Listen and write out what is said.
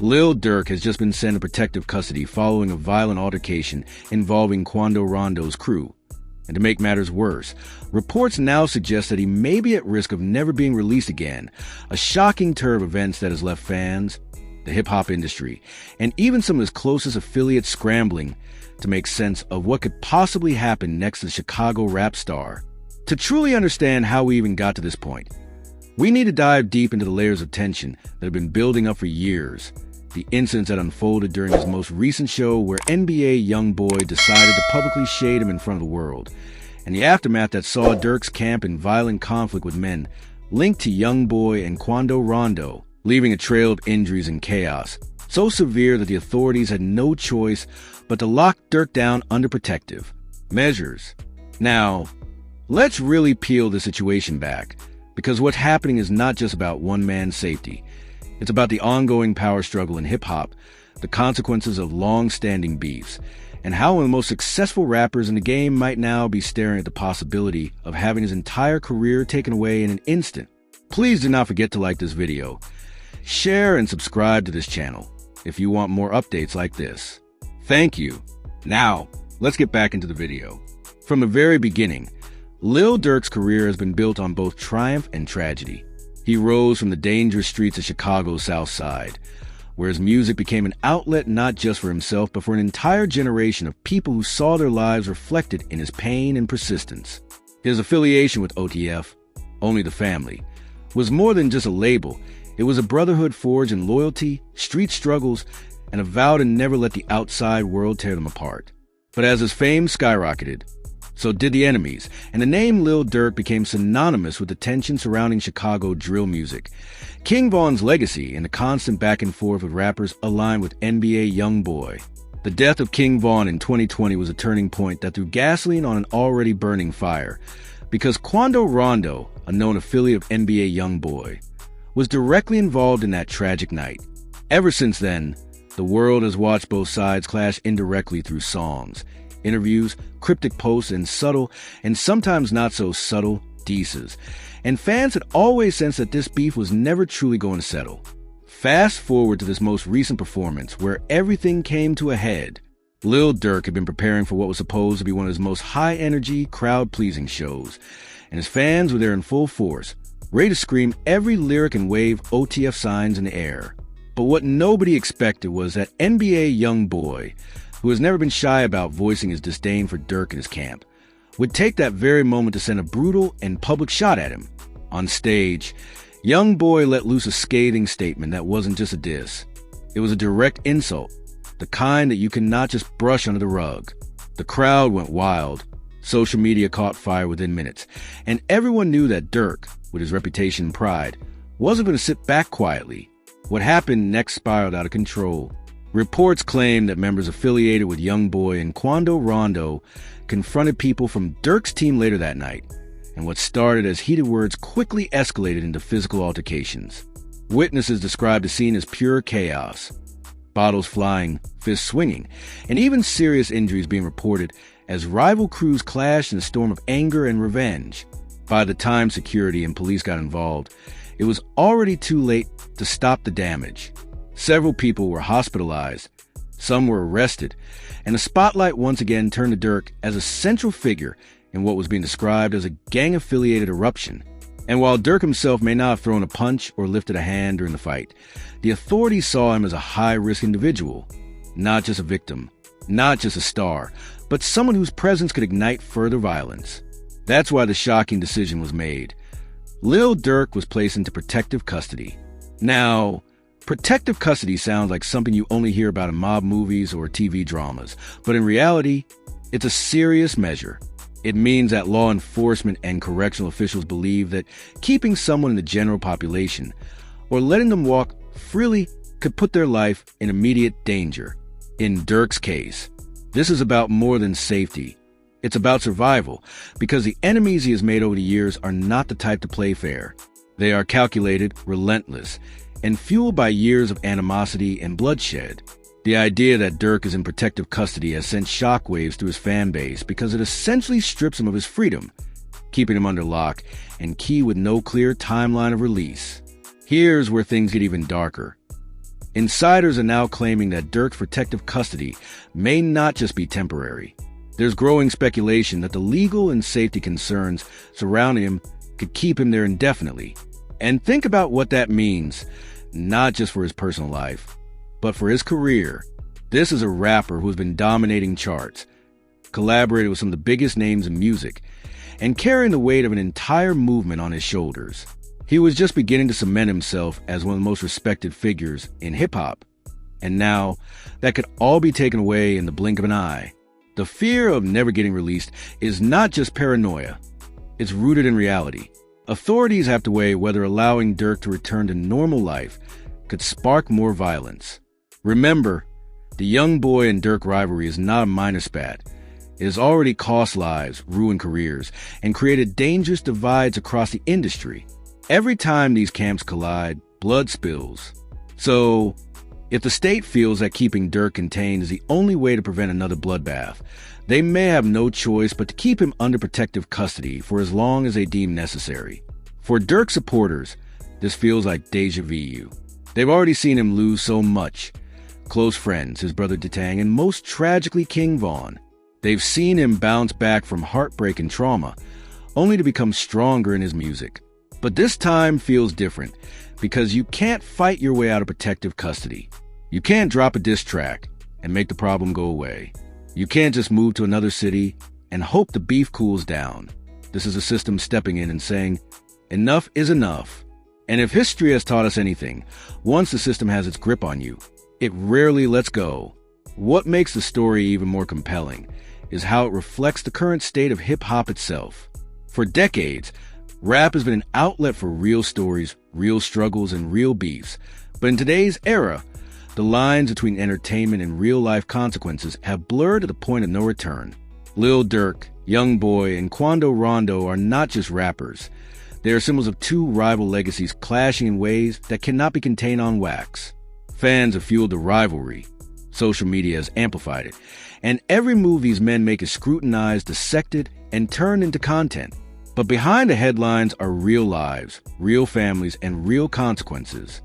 Lil Durk has just been sent to protective custody following a violent altercation involving Quando Rondo's crew. And to make matters worse, reports now suggest that he may be at risk of never being released again, a shocking turn of events that has left fans, the hip-hop industry, and even some of his closest affiliates scrambling to make sense of what could possibly happen next to the Chicago rap star. To truly understand how we even got to this point, we need to dive deep into the layers of tension that have been building up for years. The incidents that unfolded during his most recent show where NBA YoungBoy decided to publicly shade him in front of the world, and the aftermath that saw Durk's camp in violent conflict with men linked to YoungBoy and Quando Rondo, leaving a trail of injuries and chaos, so severe that the authorities had no choice but to lock Durk down under protective measures. Now, let's really peel the situation back, because what's happening is not just about one man's safety. It's about the ongoing power struggle in hip-hop, the consequences of long-standing beefs, and how one of the most successful rappers in the game might now be staring at the possibility of having his entire career taken away in an instant. Please do not forget to like this video, share and subscribe to this channel if you want more updates like this. Thank you. Now, let's get back into the video. From the very beginning, Lil Durk's career has been built on both triumph and tragedy. He rose from the dangerous streets of Chicago's South Side, where his music became an outlet not just for himself, but for an entire generation of people who saw their lives reflected in his pain and persistence. His affiliation with OTF, Only the Family, was more than just a label. It was a brotherhood forged in loyalty, street struggles, and a vow to never let the outside world tear them apart. But as his fame skyrocketed, so did the enemies, and the name Lil Durk became synonymous with the tension surrounding Chicago drill music. King Von's legacy and the constant back and forth with rappers aligned with NBA YoungBoy. The death of King Von in 2020 was a turning point that threw gasoline on an already burning fire, because Quando Rondo, a known affiliate of NBA YoungBoy, was directly involved in that tragic night. Ever since then, the world has watched both sides clash indirectly through songs, interviews, cryptic posts, and subtle, and sometimes not so subtle, disses. And fans had always sensed that this beef was never truly going to settle. Fast forward to this most recent performance, where everything came to a head. Lil Durk had been preparing for what was supposed to be one of his most high-energy, crowd-pleasing shows, and his fans were there in full force, ready to scream every lyric and wave OTF signs in the air. But what nobody expected was that NBA YoungBoy, who has never been shy about voicing his disdain for Durk and his camp, would take that very moment to send a brutal and public shot at him. On stage, YoungBoy let loose a scathing statement that wasn't just a diss. It was a direct insult, the kind that you cannot just brush under the rug. The crowd went wild. Social media caught fire within minutes, and everyone knew that Durk, with his reputation and pride, wasn't going to sit back quietly. What happened next spiraled out of control. Reports claim that members affiliated with YoungBoy and Quando Rondo confronted people from Durk's team later that night, and what started as heated words quickly escalated into physical altercations. Witnesses described the scene as pure chaos, bottles flying, fists swinging, and even serious injuries being reported as rival crews clashed in a storm of anger and revenge. By the time security and police got involved, it was already too late to stop the damage. Several people were hospitalized, some were arrested, and the spotlight once again turned to Durk as a central figure in what was being described as a gang-affiliated eruption. And while Durk himself may not have thrown a punch or lifted a hand during the fight, the authorities saw him as a high-risk individual, not just a victim, not just a star, but someone whose presence could ignite further violence. That's why the shocking decision was made. Lil Durk was placed into protective custody. Now, protective custody sounds like something you only hear about in mob movies or TV dramas, but in reality, it's a serious measure. It means that law enforcement and correctional officials believe that keeping someone in the general population or letting them walk freely could put their life in immediate danger. In Durk's case, this is about more than safety. It's about survival, because the enemies he has made over the years are not the type to play fair. They are calculated, relentless, and fueled by years of animosity and bloodshed. The idea that Durk is in protective custody has sent shockwaves through his fan base because it essentially strips him of his freedom, keeping him under lock and key with no clear timeline of release. Here's where things get even darker. Insiders are now claiming that Durk's protective custody may not just be temporary. There's growing speculation that the legal and safety concerns surrounding him could keep him there indefinitely. And think about what that means, not just for his personal life, but for his career. This is a rapper who's been dominating charts, collaborated with some of the biggest names in music, and carrying the weight of an entire movement on his shoulders. He was just beginning to cement himself as one of the most respected figures in hip-hop. And now, that could all be taken away in the blink of an eye. The fear of never getting released is not just paranoia. It's rooted in reality. Authorities have to weigh whether allowing Durk to return to normal life could spark more violence. Remember, the YoungBoy and Durk rivalry is not a minor spat. It has already cost lives, ruined careers, and created dangerous divides across the industry. Every time these camps collide, blood spills. So, if the state feels that keeping Durk contained is the only way to prevent another bloodbath, they may have no choice but to keep him under protective custody for as long as they deem necessary. For Durk supporters, this feels like deja vu. They've already seen him lose so much. Close friends, his brother Detang, and most tragically King Von. They've seen him bounce back from heartbreak and trauma, only to become stronger in his music. But this time feels different, because you can't fight your way out of protective custody. You can't drop a diss track and make the problem go away. You can't just move to another city and hope the beef cools down. This is a system stepping in and saying, enough is enough. And if history has taught us anything, once the system has its grip on you, it rarely lets go. What makes the story even more compelling is how it reflects the current state of hip-hop itself. For decades, rap has been an outlet for real stories, real struggles, and real beefs. But in today's era, the lines between entertainment and real-life consequences have blurred to the point of no return. Lil Durk, YoungBoy, and Quando Rondo are not just rappers. They are symbols of two rival legacies clashing in ways that cannot be contained on wax. Fans have fueled the rivalry. Social media has amplified it. And every move these men make is scrutinized, dissected, and turned into content. But behind the headlines are real lives, real families, and real consequences.